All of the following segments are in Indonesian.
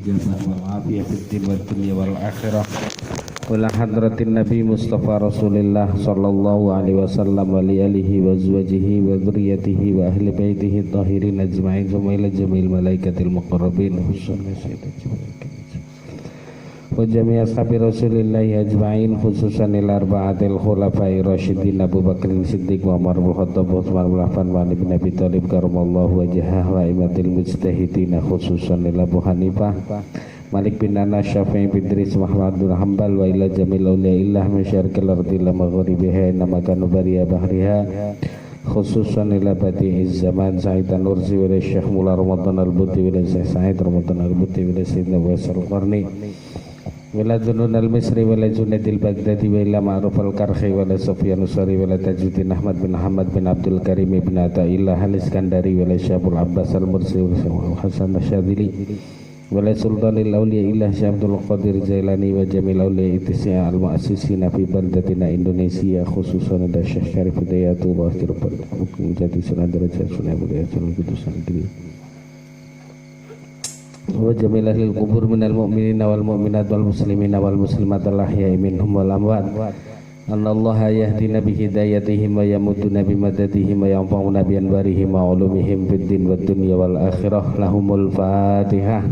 ijabah wal afiyah fid din wad dunya wal akhirah. Wala hadratin Nabi Mustafa Rasulillah sallallahu alaihi wasallam wa li alihi wa azwajihi wa dzurriyyatihi wa ahli baitihi tahirin ajma'in wa ila jamil malaikatil muqarrabin wa jami' ashabi Rasulillah ajma'in khususan il arba'atil khulafai rasyidin Abu Bakr Siddiq wa Umar bin Khattab wa Utsman bin Affan wa Ali bin Abi Thalib karamallahu wajhahu wa imatil mujtahidin khususan il Abu Hanifah Malik bin Anas Syafi'i bin Idris Muhammad bin Hanbal wa ila jamil auliyaillah min syarqil ardi ila maghribiha nama kanu bariya bahriha khususan ila badi'iz zaman Sa'id An-Nursi wa Syekh Mula Ramadan Al-Buti wa Syekh Sa'id Ramadan Al-Buti wa Sayyidina Wasal Qarni wa la Dunun Al-Misri wa la Junaidil Baghdadi wa ila Ma'ruf Al-Karhi wa la Sufyan Usari wa la Tajuddin Ahmad bin Muhammad bin Abdul Karim bin Ata'illah Al-Iskandari wa la Syabul Abbas Al-Mursi wa Syekh Hasan Asyadili wala sultanil awliya illah Syekh Abdul Qadir Jailani wa jamil awliya itisya al-mu'assisina fi baldatina Indonesia khususan ada Syekh Syarif Hidayatu wa astirfat menjadi sunnah derajat sunnah budaya sunnah kudusan diri wa jamil ahlil kubur minal mu'minina wal mu'minat wal muslimina wal muslimat al-ahya'i minhum wal amwat Anallaha yahdina bi hidayatihim wa yamuduna bi madadihim wa yanfa'una bi anwarihim wa ulumihim fid din wad dunya wal akhirah lahumul fatihah.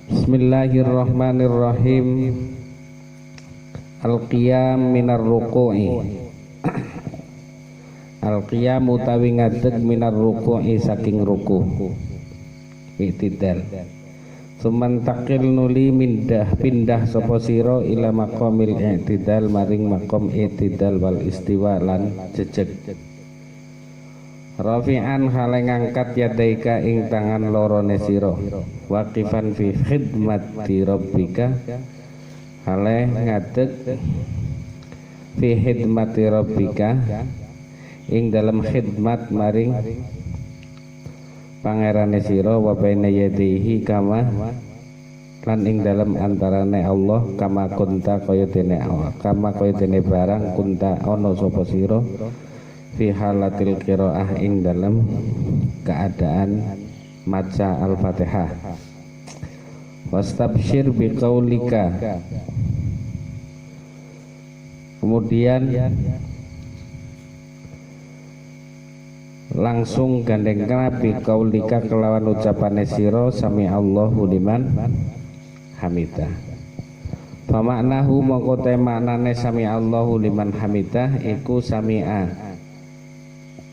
Bismillahirrahmanirrahim. Al-qiyam minar ruku'i Al-qiyam utawi ngadeg minar ruku'i saking ruku Iktidal Suman takil nuli pindah sapa sira ila maqamil i'tidal maring maqam i'tidal wal istiwa lan jejeg Rafi'an hale ngangkat yadaika ing tangan lorone sira waqifan fi khidmati rabbika hale ngadeg fi khidmati rabbika ing dalam khidmat maring pangerane sira wa baina yadihi kama lan ing dalam antarane Allah kama kunta kaya dene barang kunta ana sapa sira fi halatil qiraah ing dalam keadaan maca al-Fatihah wastabsyir biqaulika kemudian langsung gandeng nabi qaulika kelawan ucapane sira sami Allahu liman hamidah pamaknahu mongko te maknane sami Allahu liman hamidah iku sami'a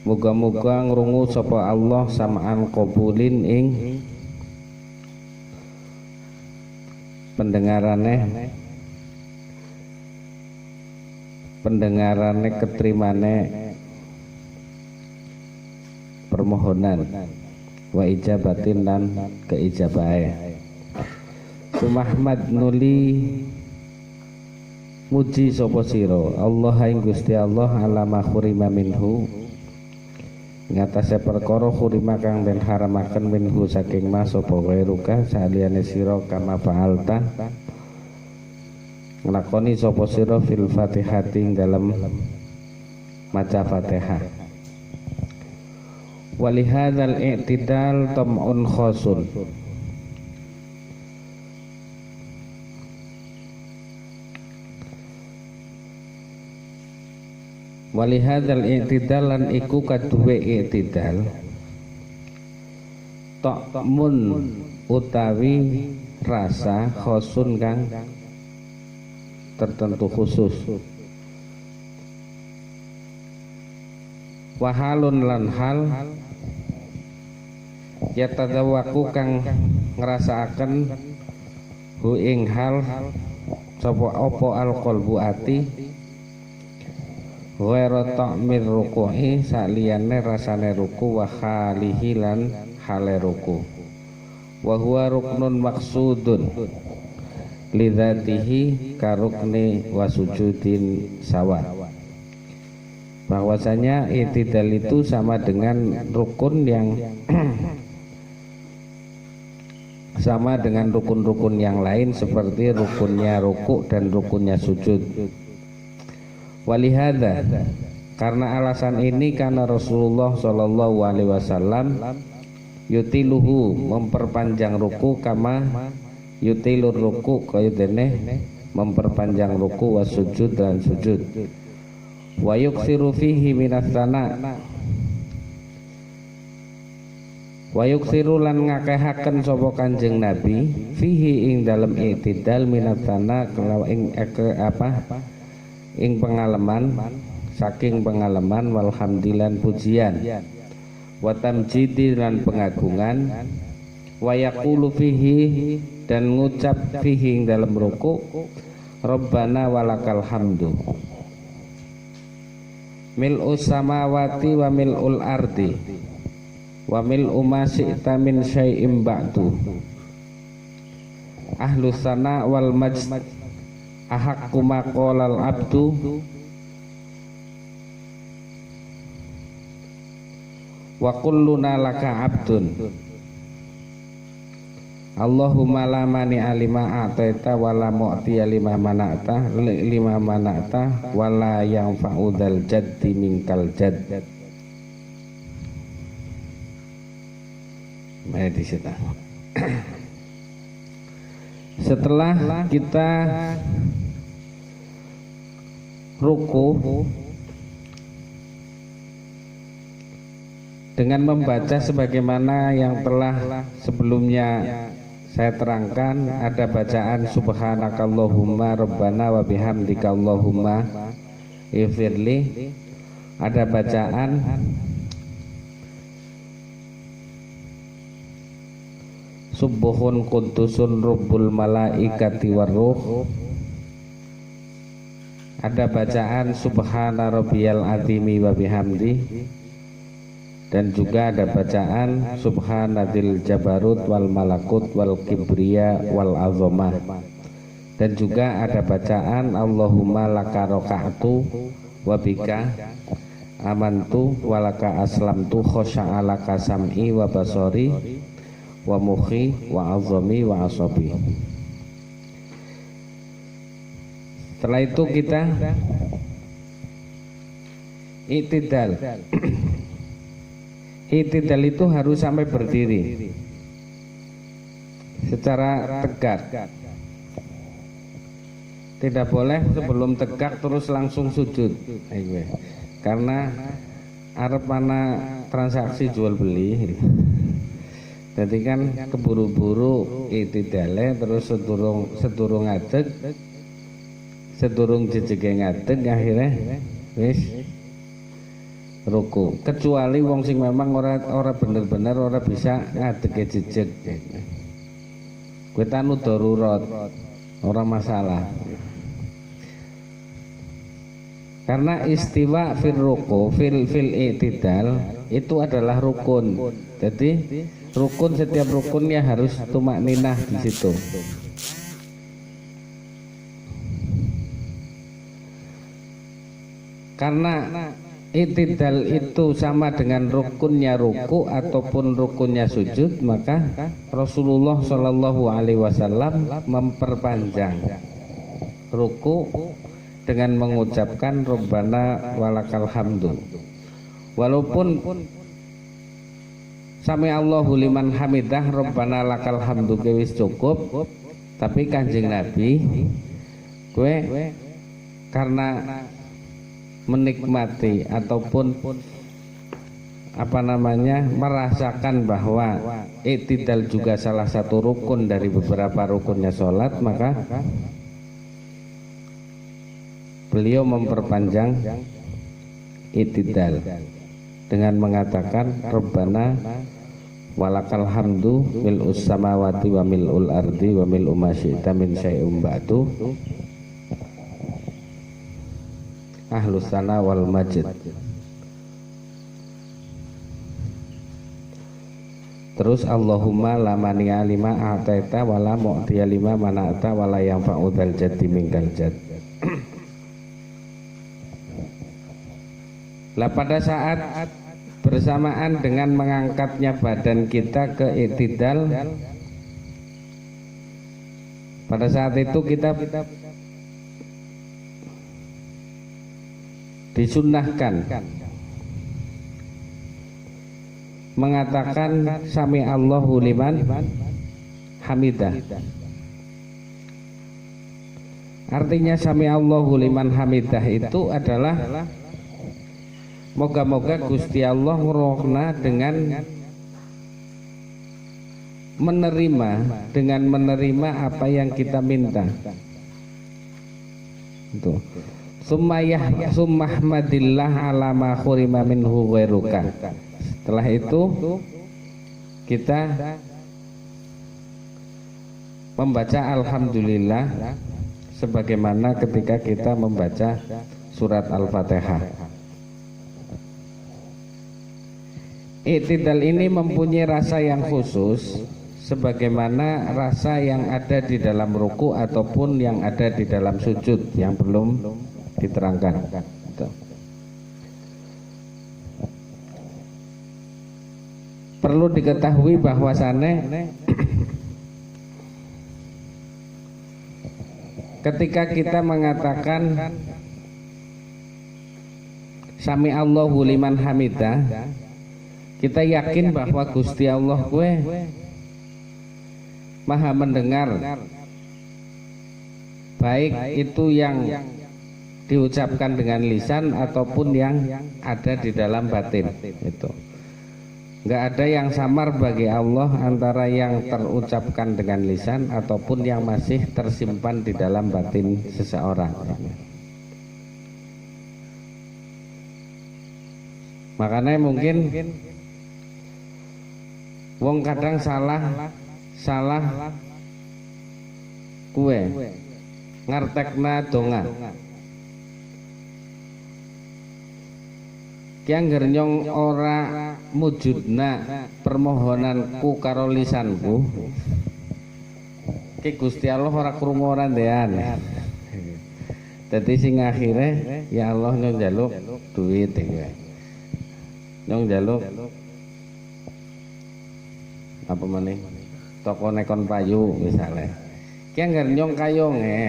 muga-muga ngrungu sapa Allah sam'an qabulin ing pendengarane ketrimane permohonan wa ijabatin lan keijabahe Sumahmad nuli muji sapa sira Allah ing Gusti Allah alama khurima minhu ngatasé perkara khurima kang den haramaken minhu saking ma sapa ghairuka saliyane sira kama fa'alta nglakoni sapa sira fil Fatihati dalam maca Fatihah walihadzal i'tidal tam'un khasun walihadzal i'tidal lan iku kaduwe i'tidal ta'mun utawi rasa khosun kang tertentu khusus wahalun lan hal yatadawaku kang ngrasakaken hu ing hal sapa apa alqalbu ati ghairu ta'mir ruku'i saliyane rasane ruku wa khalihi lan hale ruku wa huwa ruknun maksudun lidzatihi karukni wa sujudin sawa bahwasanya i'tidal itu sama dengan rukun yang sama dengan rukun-rukun yang lain seperti rukunnya ruku dan rukunnya sujud. Walihada, karena alasan ini karena Rasulullah Shallallahu Alaihi Wasallam yutiluhu memperpanjang ruku kama yutilur ruku kaya dene memperpanjang ruku was sujud dan sujud. Wa yuksiru fihi minas sana wa yuksiru lan ngakehaken sapa Kanjeng Nabi fihi ing dalem i'tidal minas sana ing pengalaman saking pengalaman walhamdilan pujian wa tamjidi lan pengagungan wa yaqulu fihi dan ngucap fihi ing dalam ruku Rabbana walakal hamdu mil'us samawati wa mil'ul ardi wa mil'u ma syi'ta min syai'im ba'du ahlus sana wal majd ahaqqu ma qalal abdu wa kulluna laka abdun Allahumma la mani alima a'taita wa la mu'tiya lima mana'ta wa la yanfa'u dzal jaddi minkal jadd. Mari di situ. Setelah kita ruku dengan membaca sebagaimana yang telah sebelumnya saya terangkan, ada bacaan subhanakallahumma rabbana wa bihamdika allahumma ighfirli, ada bacaan subuhun qudusun rabbul malaikati warruh, ada bacaan subhana rabbiyal azimi wa bihamdi, dan juga ada bacaan subhanadzil jabarut wal malakut wal kibriya wal azamah, dan juga ada bacaan Allahumma laka roka'tu wa bika amantu walaka aslamtu khosya'alaka sam'i wa basori wa mukhi wa azami wa asabi. Setelah itu kita i'tidal. I'tidal itu harus sampai berdiri secara tegak. Tidak boleh sebelum tegak terus langsung sujud. Karena arep mana transaksi jual beli. Jadi kan keburu-buru i'tidale terus sedurung ngadeg, sedurung jejege ngadeg akhirnya wis ruku, kecuali wong sing memang ora bener-bener ora bisa ngadege jejeg. Kuwi tanu darurat, ora masalah. Karena istiwa fil ruku fil i'tidal itu adalah rukun. Jadi rukun, setiap rukunnya harus tumakninah di situ. Karena i'tidal itu sama dengan rukunnya ruku ataupun rukunnya sujud, maka Rasulullah Shallallahu Alaihi Wasallam memperpanjang ruku dengan mengucapkan Rabbana walakal hamdu. Walaupun sami Allahu liman hamidah Rabbana lakal hamdu wis cukup, tapi Kanjeng Nabi kue karena menikmati ataupun merasakan bahwa i'tidal juga salah satu rukun dari beberapa rukunnya sholat, maka beliau memperpanjang i'tidal dengan mengatakan Rabbana walakal hamdu mil'us samawati wa mil'ul ardi wa mil'u ma syi'ta min syai'um ba'du ahlus sana wal majd. Terus Allahumma la mani'a lima a'taita wa la mu'tiya lima mana'ta wa la yanfa'u dzal jaddi minkal jadd. Lah pada saat bersamaan dengan mengangkatnya badan kita ke i'tidal, Pada saat itu kita disunnahkan mengatakan sami Allahu liman hamidah. Artinya sami Allahu liman hamidah itu adalah moga-moga Gusti Allah ngerohna dengan menerima apa yang kita minta. Itu. Summahmadillah ala ma khurima minhu ghairuka. Setelah itu kita membaca alhamdulillah sebagaimana ketika kita membaca surat Al-Fatihah. I'tidal ini mempunyai rasa yang khusus sebagaimana rasa yang ada di dalam ruku ataupun yang ada di dalam sujud yang belum diterangkan. Perlu diketahui bahwasannya ketika kita mengatakan sami Allahu liman hamidah, kita yakin bahwa Gusti Allah kue maha mendengar, baik itu yang diucapkan dengan lisan ataupun yang ada di dalam batin. Itu nggak ada yang samar bagi Allah antara yang terucapkan dengan lisan ataupun yang masih tersimpan di dalam batin seseorang. Makanya mungkin wong kadang salah kue ngartekna donga ki angger nyong ora mujudna permohonanku karo lisanku ki Gusti Allah ora krungu ora ndean. Dadi sing akhire ya Allah nyong njaluk duit iki. Nyong njaluk apa meneh toko nekon payu misalnya ki angger nyong kayonge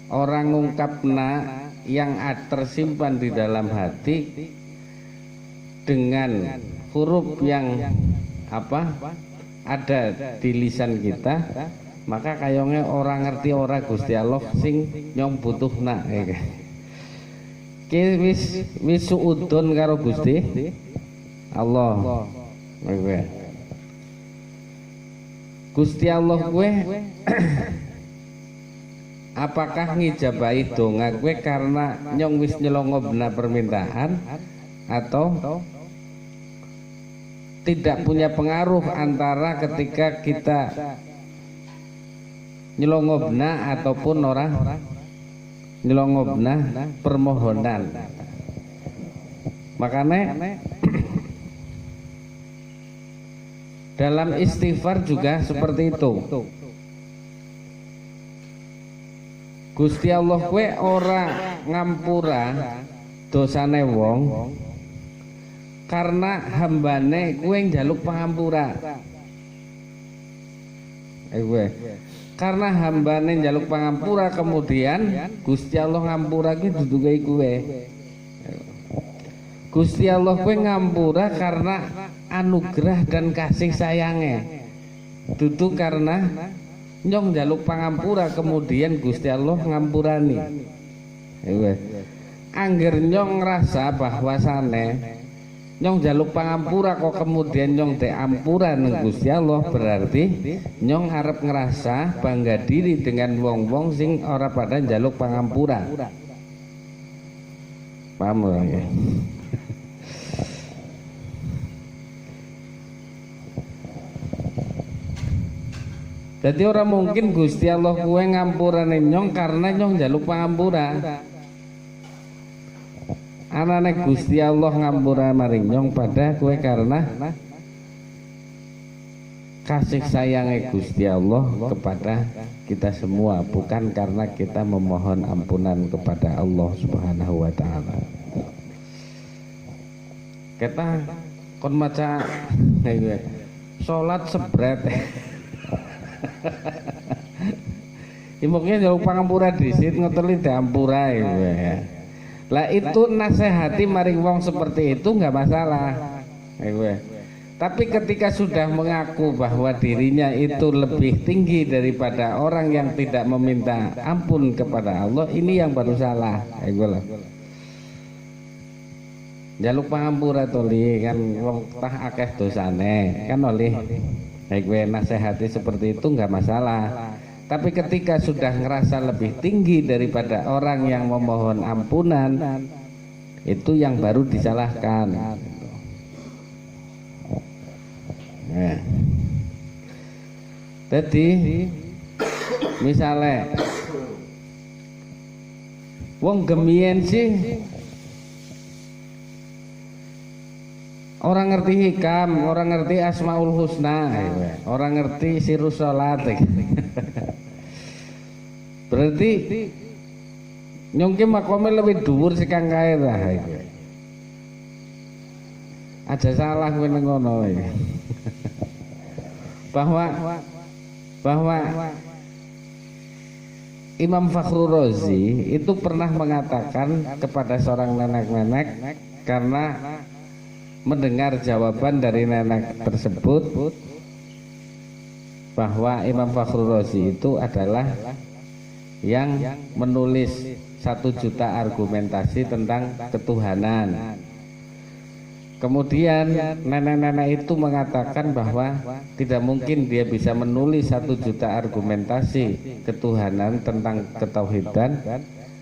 orang ngungkapna yang tersimpan di dalam hati dengan huruf yang ada di lisan kita, maka kayonge orang ngerti ora Gusti Allah sing nyong butuhna ki wis suudon karo Gusti Allah. Gusti Allah gue apakah ngijabahi donga gue karena nyong wis nyelongobna permintaan atau tidak punya pengaruh antara ketika kita nyelongobna ataupun orang nyelongobna permohonan. Makanya dalam istighfar juga seperti itu. Gusti Allah kue ora ngampura dosane wong karena hambane kue njaluk pangampura. Karena hambane njaluk pangampura kemudian Gusti Allah ngampura ki duduke kue. Gusti Allah kue ngampura karena anugerah dan kasih sayangnya, dudu karena nyong njaluk pangampura kemudian Gusti Allah ngampurani. Angger nyong ngerasa bahwasane nyong njaluk pangampura kok kemudian nyong diampura nang Gusti Allah, berarti nyong arep ngerasa bangga diri dengan wong-wong sing ora pada njaluk pangampura. Paham ya? Jadi orang mungkin Gusti Allah kue ngampurane nyong karena nyong njaluk pangampura. Anane Gusti Allah ngampura maring nyong pada kue karena kasih sayangnya Gusti Allah kepada kita semua, bukan karena kita memohon ampunan kepada Allah Subhanahu wa taala. Kita kon maca salat sebret Imuknya jaluk pangampura disit ngoteli diampura ya. Lah itu nasihati maring wong seperti itu nggak masalah. Tapi ketika sudah mengaku bahwa dirinya itu lebih tinggi daripada orang yang tidak meminta ampun kepada Allah, ini yang baru salah. Jaluk pangampura toli kan wong tah akeh dosane kan oleh nasihati seperti itu nggak masalah. Tapi ketika sudah ngerasa lebih tinggi daripada orang yang memohon ampunan, itu yang baru disalahkan. Nah. Jadi misalnya wong gemien sih orang ngerti hikam, orang ngerti asmaul husna, orang ngerti sirus sholat. Berarti nyongke makomnya lebih dhuwur sekang kae ta. Aja salah kowe ngono iki. Bahwa Imam Fakhrul Razi itu pernah mengatakan kepada seorang nenek-nenek karena mendengar jawaban dari nenek tersebut bahwa Imam Fakhrul Razi itu adalah yang menulis 1 juta argumentasi tentang ketuhanan. Kemudian nenek-nenek itu mengatakan bahwa tidak mungkin dia bisa menulis 1 juta argumentasi ketuhanan tentang ketauhidan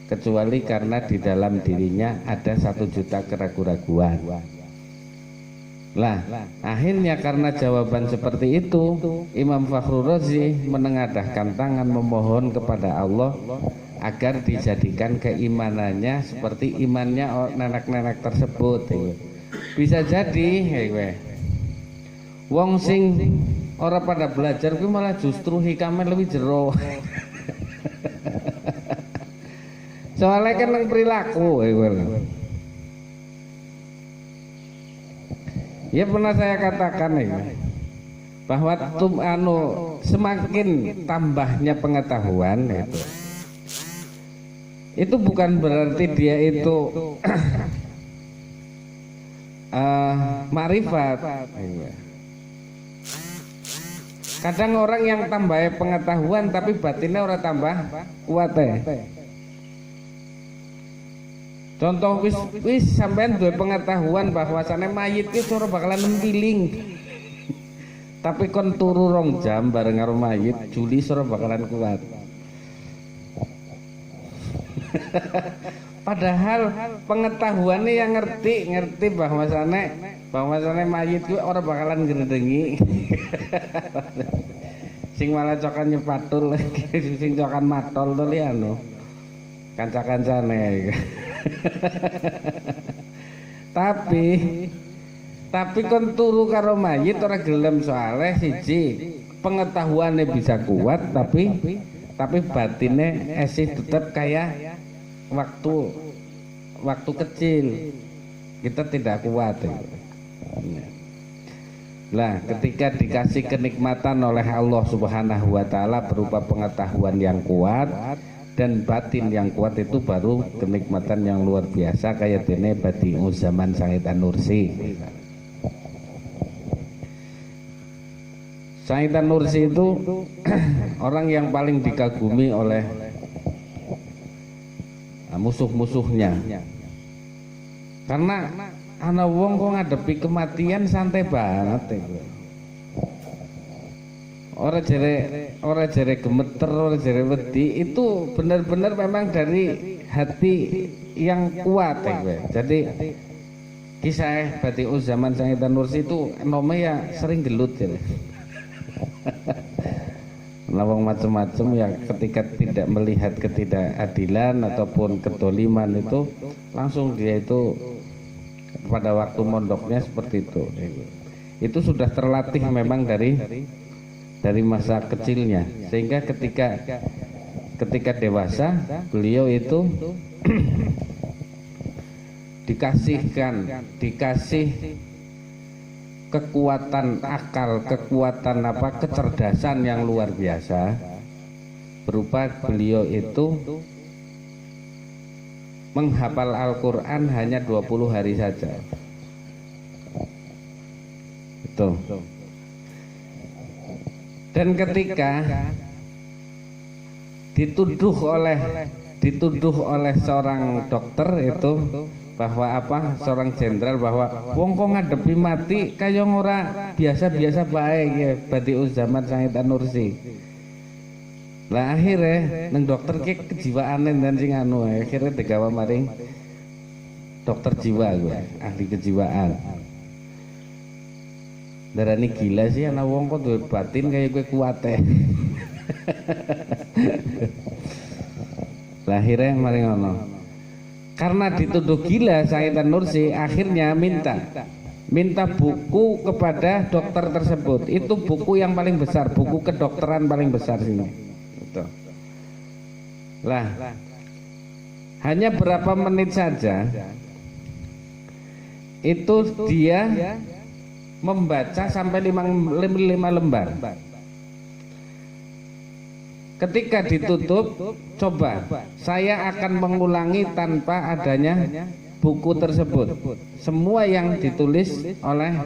kecuali karena di dalam dirinya ada 1 juta keraguan-raguan. Lah, akhirnya karena jawaban seperti itu, Imam Fakhrul Razi menengadahkan tangan memohon kepada Allah agar dijadikan keimanannya seperti imannya nenek-nenek tersebut. Bisa jadi, wong sing ora pada belajar kuwi malah justru hikamnya lebih jero. Soalnya kan nang perilaku, ya pernah saya katakan bahwa semakin tambahnya pengetahuan itu bukan berarti dia itu ma'rifat. Kadang orang yang tambah pengetahuan tapi batinnya orang tambah kuat Contoh wis sampean duwe pengetahuan bahwasannya mayit itu ora bakalan nempiling. Tapi kon turu 2 jam bareng karo mayit, juli ora bakalan kuat. Padahal pengetahuannya yang ngerti bahwasannya mayit itu ora bakalan ngrendengi. Sing malah cokan nyepatul, sing cokan matol to li anu. Kanca-kancane. tapi kon turu karo mayit ora gelem soalnya siji pengetahuannya bisa kuat tapi batinnya esih tetap kayak waktu kecil kita tidak kuat. Nah, ketika dikasih kenikmatan oleh Allah Subhanahu wa taala berupa pengetahuan yang kuat dan batin yang kuat, itu baru kenikmatan yang luar biasa kayak dene Badi'u Zaman Said An-Nursi. Said An-Nursi itu orang yang paling dikagumi oleh musuh-musuhnya. Karena ana wong kok ngadepi kematian santai banget Ora jere gemeter, ora jere wedi, itu benar-benar memang dari hati yang kuat Jadi kisah Badi'u Zaman Said An-Nursi itu nomenya sering gelut Lawang macam-macam ya, ketika tidak melihat ketidakadilan ataupun kedoliman itu langsung dia itu pada waktu mondoknya seperti itu. Itu sudah terlatih memang dari masa kecilnya, sehingga ketika dewasa beliau itu dikasih kekuatan akal, kekuatan kecerdasan yang luar biasa, berupa beliau itu menghafal Al-Quran hanya 20 hari saja. Itu. Dan ketika dituduh oleh seorang dokter itu bahwa apa, seorang jenderal, bahwa wong kok ngadepi mati kaya ora biasa-biasa baik ya Badi'uz Zaman Said An-Nursi. Lah akhirnya neng dokter ki kejiwaan dan sing anu akhirnya digawa maring dokter jiwa gue, ahli kejiwaan. Darani gila sih anak wong kok duwe batin kayak gue kuat Lah akhirnya maring ngono. Karena dituduh gila Said An-Nursi, akhirnya minta buku kepada dokter tersebut. Itu buku yang paling besar, buku kedokteran paling besar sini. Gitu. Lah, hanya berapa menit saja itu dia membaca sampai 5 lembar. Ketika ditutup, coba saya akan mengulangi tanpa adanya buku tersebut. Semua yang ditulis oleh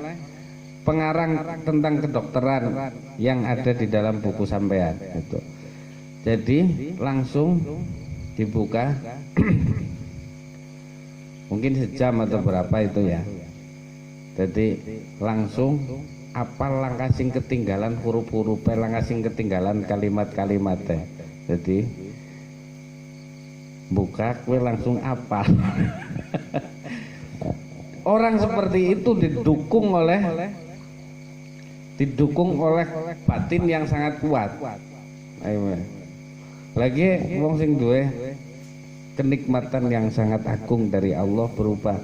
pengarang tentang kedokteran yang ada di dalam buku sampean itu. Jadi langsung dibuka mungkin sejam atau berapa itu ya. Jadi langsung apal langkah sing ketinggalan huruf-huruf, langkah sing ketinggalan kalimat-kalimatnya. Jadi buka kue langsung apal. Orang seperti itu didukung oleh batin yang sangat kuat. Ayo. Lagi wong sing duwe kenikmatan yang sangat agung dari Allah berupa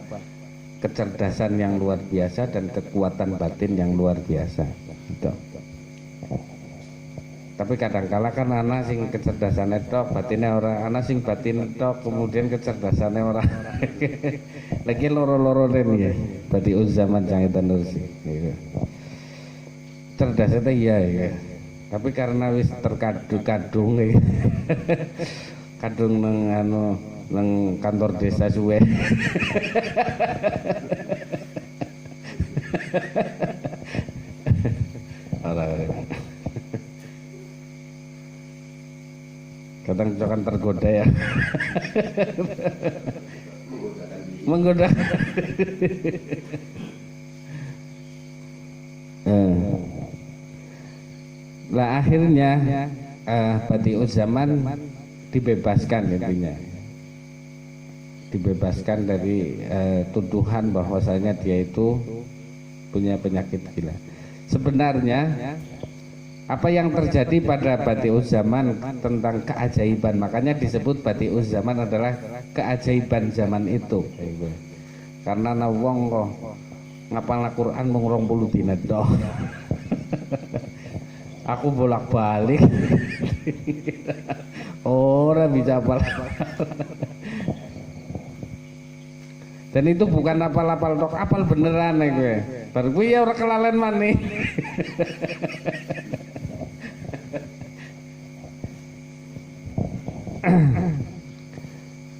kecerdasan yang luar biasa dan kekuatan batin yang luar biasa. Gitu. Tapi kadangkala kan anak sing kecerdasannya tok, batinnya orang, anak sing batin tok, kemudian kecerdasannya orang. Lagi loro-loro ya, Badi'uz Zaman Said An-Nursi. Gitu. Cerdasnya iya ya. Tapi karena wis terkadung ya. Kadung nang kantor desa suwe. Kadang-kadang tergoda ya. Menggoda. Lah akhirnya Badi'uz Zaman dibebaskan intinya. Dibebaskan dari tuduhan bahwasanya dia itu punya penyakit gila. Sebenarnya apa yang terjadi pada Badi'uz Zaman tentang keajaiban, makanya disebut Badi'uz Zaman adalah keajaiban zaman itu. Karena wong kok ngapal Al-Qur'an mung 20 dina doh. Aku bolak-balik. Ora bisa apal. Dan itu bukan apal-apal tok, apal beneran nih gue. Baru gue ya orang kelalen maneh.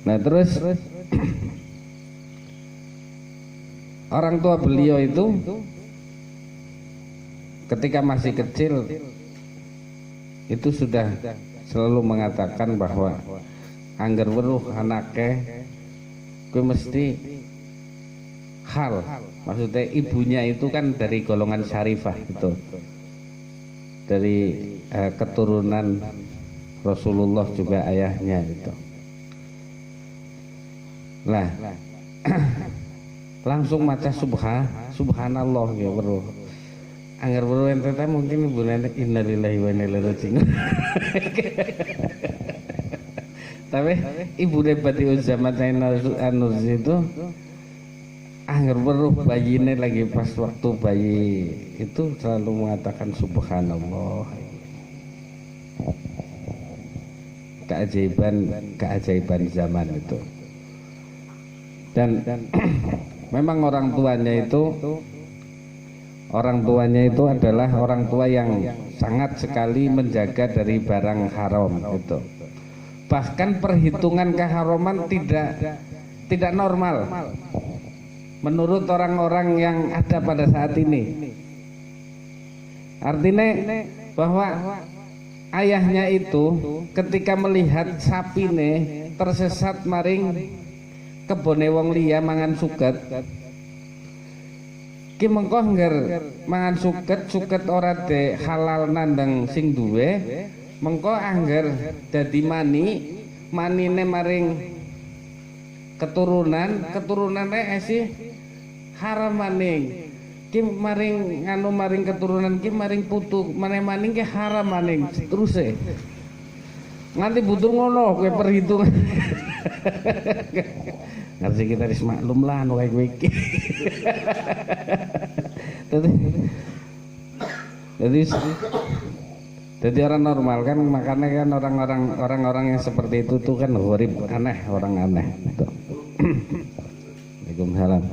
Nah terus orang tua beliau itu ketika masih kecil itu sudah selalu mengatakan bahwa angger weruh anake gue mesti hal, maksudnya ibunya itu kan dari golongan syarifah itu, dari keturunan Rasulullah juga ayahnya itu. Lah langsung maca subhanallah ya bro. Angger bro ente mungkin ibune innalillahi wa inna ilaihi raji'un. Tapi ibu Badi'uz Zaman Said An-Nursi itu angger bro bayinya lagi pas waktu bayi itu selalu mengatakan subhanallah. Keajaiban zaman itu. Dan memang orang tuanya itu orang tuanya itu adalah orang tua yang sangat sekali menjaga dari barang haram itu. Bahkan perhitungan keharaman tidak normal menurut orang-orang yang ada pada saat ini. Artinya bahwa ayahnya itu ketika melihat sapine tersesat maring kebone wong liya mangan suket, ki mengko ngger mangan suket ora de halal nandang sing duwe, mengko angger dadi manine maring keturunane esi haram maning. Ki maring maring keturunan ki maring putu maning ki haram maning teruse. Nganti butuh ngono kowe perhitungan. Ngerti kita wis maklum lah anu kayak kowe iki. Jadi orang normal kan, makanya kan orang-orang yang seperti itu tuh kan gharib, aneh, orang aneh gitu. Waalaikumsalam.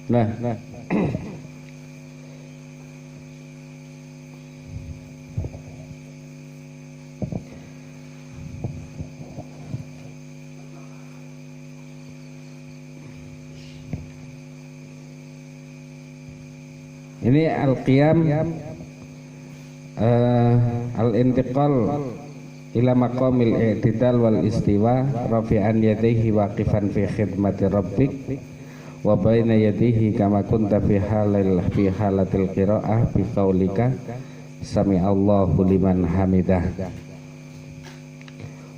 Nah. Ini al-qiyam al-intiqal ila maqamil i'tidal wal istiwa rafi'an yadayhi waqifan fi khidmati rabbik wa baina yadihi kama kunta fi halatil qiraah bi qaulika sami'allahu liman hamidah.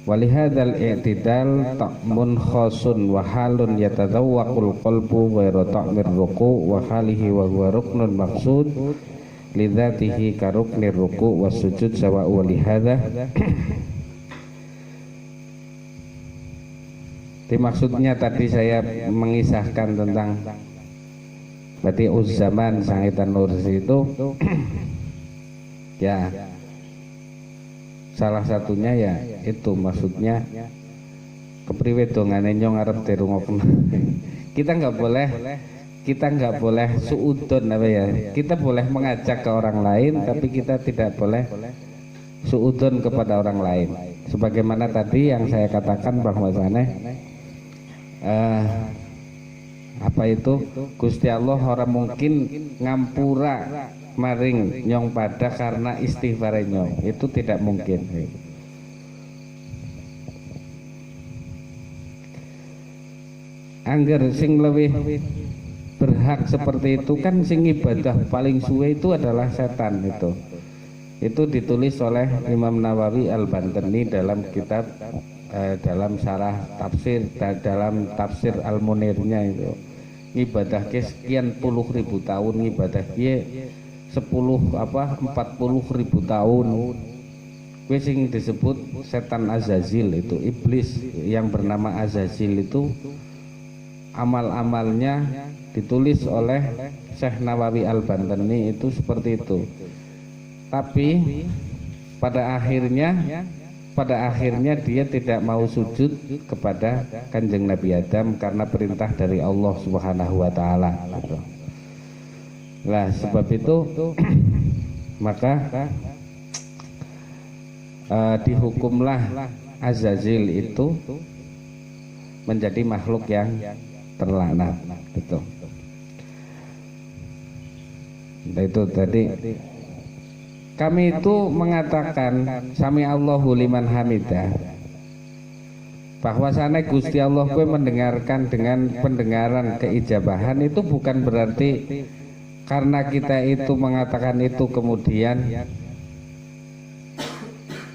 Walihadzal i'tidal ta'mun khasun wa halun yatadawwaqul qalbu ghairu ta'mir ruku' wa halihi wa huwa ruknun maqsud lidzatihi ka ruknir ruku' was sujud sawa wa lihadza. Maksudnya tadi saya mengisahkan tentang berarti Uzzaman Sangitan Nursi itu ya salah satunya ya itu maksudnya kepriwe dongane nyong arep dirungokno. Kita nggak boleh suudon apa ya, kita boleh mengajak ke orang lain tapi kita tidak boleh suudon kepada orang lain. Sebagaimana tadi yang saya katakan bahwasanya apa itu Gusti Allah orang mungkin ngampura maring nyong pada karena istighfar nyong, itu tidak mungkin. Angger sing lebih berhak seperti itu kan sing ibadah paling suwe itu adalah setan itu. Itu ditulis oleh Imam Nawawi Al-Bantani dalam kitab dalam syarah tafsir dalam tafsir Al-Munirnya itu. Ibadah ke sekian puluh ribu tahun, ibadah ke 40.000 tahun. Kuwi sing disebut setan Azazil itu, iblis yang bernama Azazil itu amal-amalnya ditulis oleh Syekh Nawawi Al-Bantani itu seperti itu. Tapi pada akhirnya dia tidak mau sujud kepada Kanjeng Nabi Adam karena perintah dari Allah Subhanahu wa taala. Nah, sebab itu maka dihukumlah Azazil itu menjadi makhluk yang terlaknat gitu. Nah, itu tadi kami itu mengatakan sami Allahu liman hamidah, bahwasanya Gusti Allah kue mendengarkan dengan pendengaran keijabahan. Itu bukan berarti karena kita itu mengatakan itu kemudian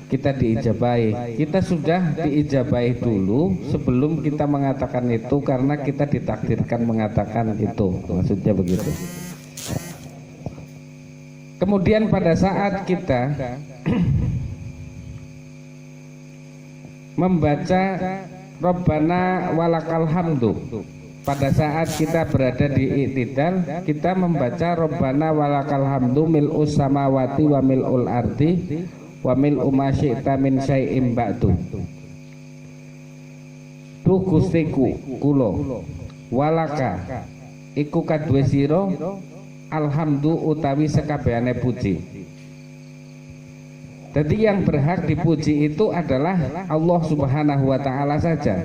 kita diijabahi. Kita sudah diijabahi dulu sebelum kita mengatakan itu, karena kita ditakdirkan mengatakan itu, maksudnya begitu. Kemudian pada saat kita membaca Rabbana walakal hamdu, pada saat kita berada di i'tidal, kita membaca Rabbana walakal hamdu mil'us samawati wa mil'ul ardi wa mil ma syi'ta min syai'im ba'du. Duh Gustiku kula walaka iku kaduwe sira alhamdu utawi sekabehane puji. Jadi yang berhak dipuji itu adalah Allah Subhanahu wa taala saja.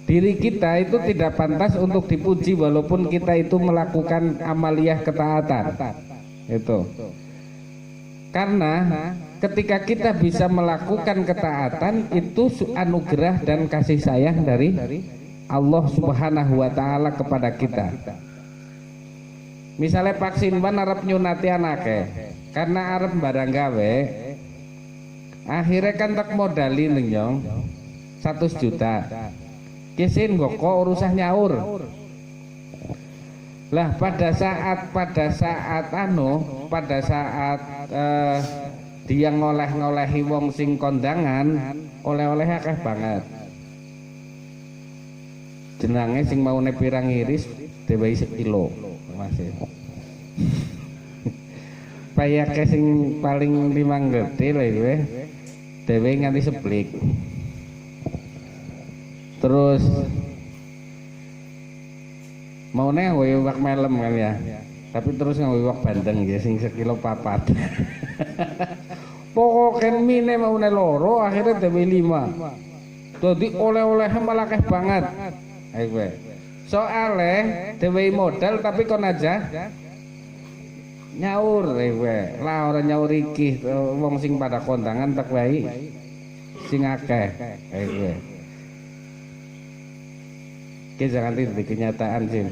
Diri kita itu tidak pantas untuk dipuji walaupun kita itu melakukan amaliyah ketaatan. Itu. Karena ketika kita bisa melakukan ketaatan itu anugerah dan kasih sayang dari Allah Subhanahu wa taala kepada kita. Misalnya vaksin ban arep nyunati anake karena arep barang gawe akhirnya kan tak modali nyong 100 juta kisin kok urusan nyaur lah pada saat dia ngoleh-ngolehi wong sing kondangan oleh-oleh akeh banget jenenge sing maune pirang iris dhewe sekilo masih payake sing paling 5 gede lho kowe dhewe nganti seplik terus maune nggo iwak melem kan ya tapi terus nggo iwak bandeng ya sing sekilo 4 pokoke mine maune loro akhirnya dhewe 5 dadi oleh-olehnya malah akeh banget ayo kowe soale dhewe modal tapi kon aja nyaur kowe lah ora nyaur iki wong sing pada kondangan tak wae sing akeh ayo kowe ki jangan tiru di kenyataan sih.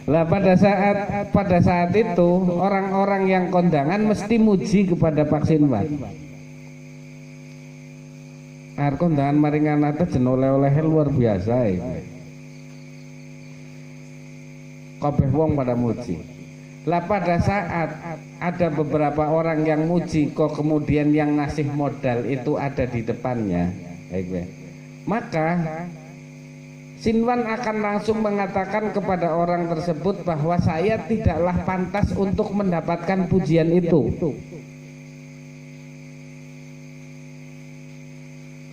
Lah pada saat itu orang-orang yang kondangan mesti muji kepada vaksin ban. Ar kondangan maringan atas jen oleh-oleh luar biasa kabeh wong pada muji. Lah pada saat ada beberapa orang yang muji kok kemudian yang ngasih modal itu ada di depannya, maka Sinwan akan langsung mengatakan kepada orang tersebut bahwa saya tidaklah pantas untuk mendapatkan pujian itu.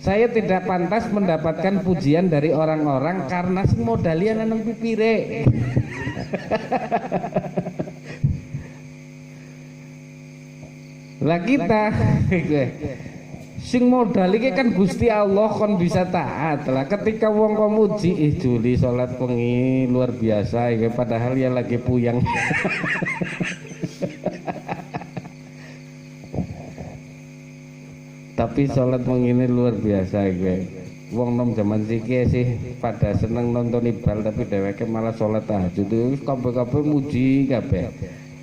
Saya tidak pantas mendapatkan pujian dari orang-orang karena sing modalian nang pipire. Lah kita sing modal iki kan Gusti Allah kon bisa taat lah ketika wong kok muji Juli salat wengi luar biasa iki padahal ya lagi puyang. Tapi salat wengi ini luar biasa iki. Wong nom zaman siki sih pada seneng nonton ibal tapi dheweke malah salat tahajud. Kabeh-kabeh muji kabeh.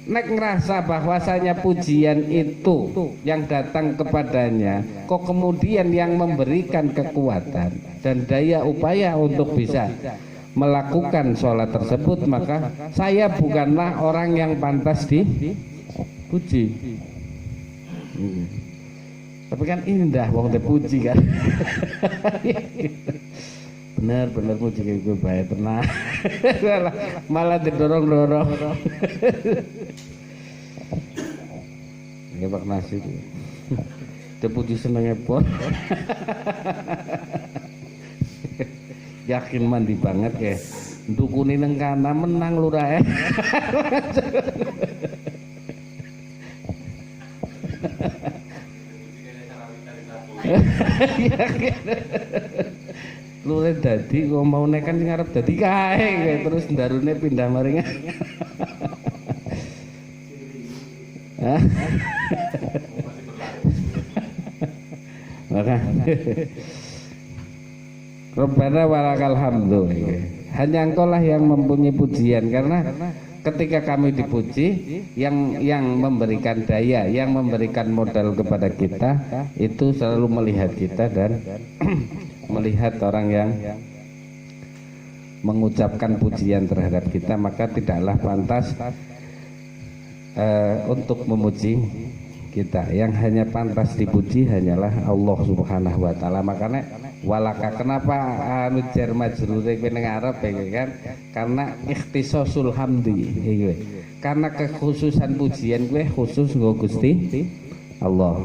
Nek ngerasa bahwasanya pujian itu yang datang kepadanya kok kemudian yang memberikan kekuatan dan daya upaya untuk bisa melakukan sholat tersebut, maka saya bukanlah orang yang pantas dipuji. Tapi kan indah wong dipuji kan. Bener muji gue baik tenang. Malah didorong-dorong. Ngebak nasi itu. Dipuji senengnya pun. Yakin mandi banget ya. Dukuni nang kana menang lurah. Lure dadi kok mau nekan sing arep dadi kae terus ndarune pindah maring. Maka Rabbana walakal hamdu. Hanya Engkau lah yang mempunyai pujian karena ketika kami dipuji yang memberikan daya, yang memberikan modal kepada kita itu selalu melihat kita dan melihat orang yang mengucapkan pujian terhadap kita, maka tidaklah pantas untuk memuji kita. Yang hanya pantas dipuji hanyalah Allah Subhanahu wa taala. Makanya walaka. Kenapa anu jar majrure ning Arab ya kan? Karena ikhtisasul hamdi iki. Karena kekhususan pujian gue khusus nggo Gusti Allah.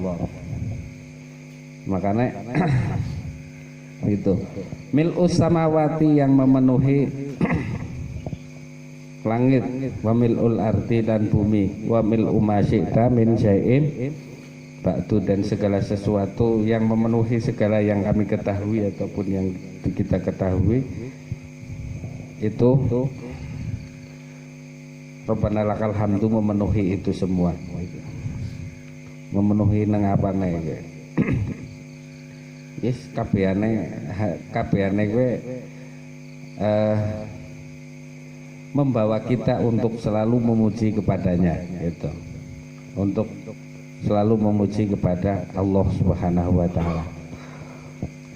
Makanya itu mil'us samawati yang memenuhi langit, wa mil'ul ardi dan bumi, wa mil'u ma syi'ta min syai'in ba'du, dan segala sesuatu yang memenuhi segala yang kami ketahui ataupun yang kita ketahui itu Rabbana lakal hamdu memenuhi itu semua, memenuhi nang apane iki. Yes, kabehane gue membawa kita untuk selalu memuji kepadanya gitu. Untuk selalu memuji kepada Allah Subhanahu wa taala.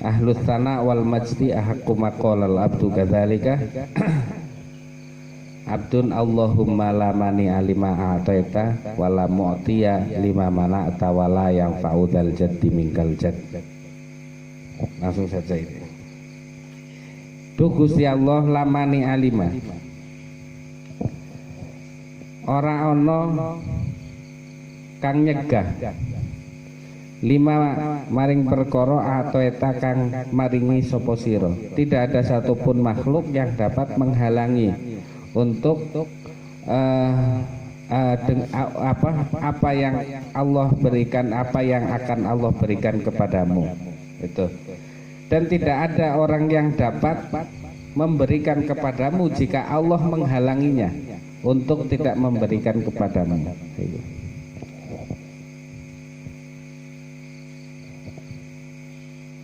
Ahlus tsana wal majdi ahaqqu maqalal abdu kadzalika. Abdun Allahumma la mani alima a'taita wala mu'tiya lima mana'ta wala yang fa'udal jaddi minkal jadd. Langsung saja ini. Duh Gusti Allah lamani alima. Ora ana kang nyegah lima maring perkara atau eta kang maringi sapa sira. Tidak ada satupun makhluk yang dapat menghalangi untuk apa yang Allah berikan, apa yang akan Allah berikan kepadamu itu. Dan tidak ada orang yang dapat memberikan kepadamu jika Allah menghalanginya untuk tidak memberikan kepadamu.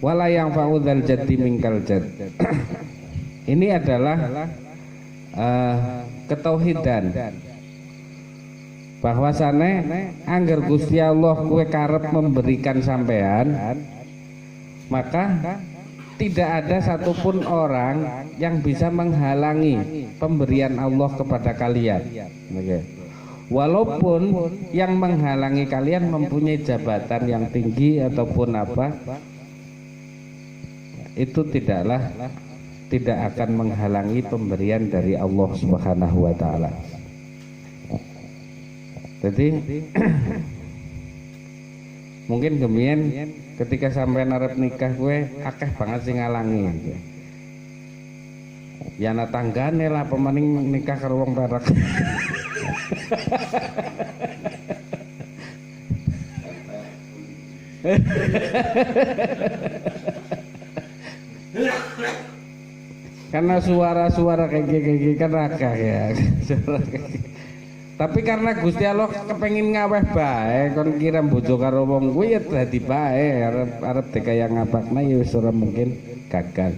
Wala yang fa'udzal jaddi minkal jadd. Ini adalah ketauhidan bahwasane angger Gusti Allah kowe karep memberikan sampean, maka tidak ada satupun orang yang bisa menghalangi pemberian Allah kepada kalian. Walaupun yang menghalangi kalian mempunyai jabatan yang tinggi ataupun apa, itu tidak akan menghalangi pemberian dari Allah Subhanahu wa taala. Jadi mungkin gemien ketika sampai arep nikah gue akeh banget sing ngalangi. Ya ana tanggane lah pemaning nikah karo wong perak. Karena suara-suara kayak gini kan akeh ya. Tapi karena Gusti Allah kepengin ngaweh bae, kon kira bojo karo wong kuwi ya dadi bae, arep dikaya ngapakna ya wis ora mungkin gagal.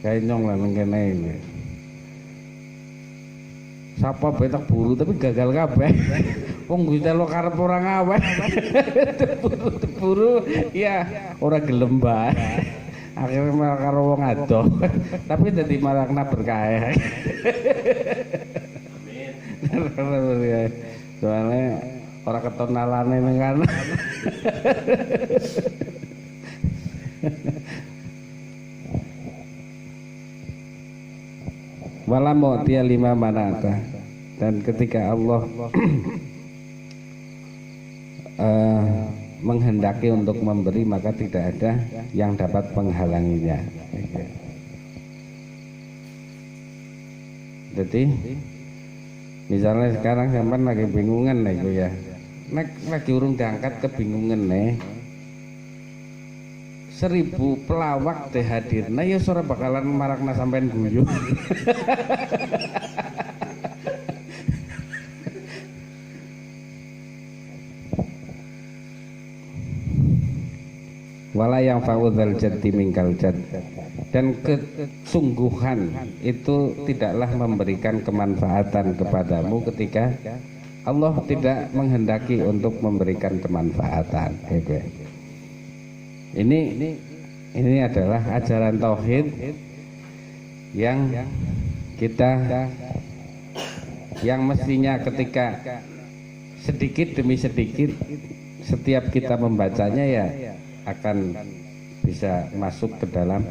Kayak nyong lah nang kene iki. Sapa bae tak buru tapi gagal kabeh. Wong Gusti Allah karep ora ngaweh. Buru ya ora gelem bae. Akhirnya malah karo wong adoh, tapi dadi marakna berkah. Amin. Soalnya ora ketonalane ning kana. Wala mu'tiya lima manata. Dan ketika Allah menghendaki untuk memberi, maka tidak ada yang dapat menghalanginya. Jadi misalnya sekarang sampean lagi bingungan nih ya, lagi urung diangkat kebingungan nih, 1000 pelawak dihadirna ya ora bakalan marakna sampean guyu. Wala yang fa'udzal jaddi minkal jadd. Dan kesungguhan itu tidaklah memberikan kemanfaatan kepadamu ketika Allah tidak menghendaki untuk memberikan kemanfaatan. Ini adalah ajaran tauhid yang mestinya ketika sedikit demi sedikit setiap kita membacanya ya akan bisa masuk ke dalam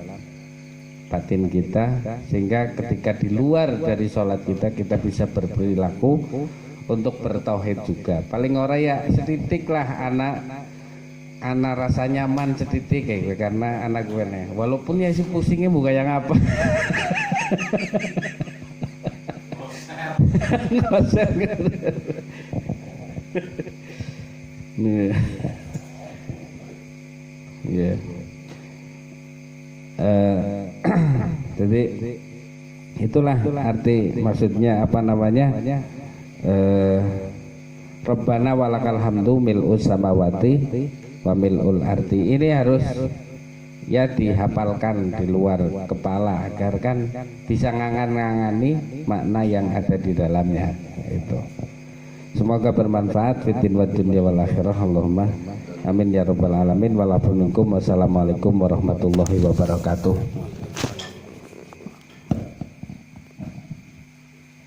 batin kita, sehingga ketika di luar dari sholat kita bisa berperilaku untuk bertauhid juga. Paling ora ya setitik lah anak rasa nyaman setitik kayak gue, karena anak gue nih walaupun ya si pusingnya bukan yang apa nih ya. Jadi itulah arti, maksudnya apa namanya, Rabbana walakal hamdu mil'us samawati wa mil'ul ardi. Ini harus ya dihafalkan di luar kepala agar kan bisa ngangan-ngangani makna yang ada di dalamnya. Itu semoga bermanfaat fitin wa dunya wal akhirah. Allahumma amin ya rabbal alamin. Wassalamualaikum warahmatullahi wabarakatuh.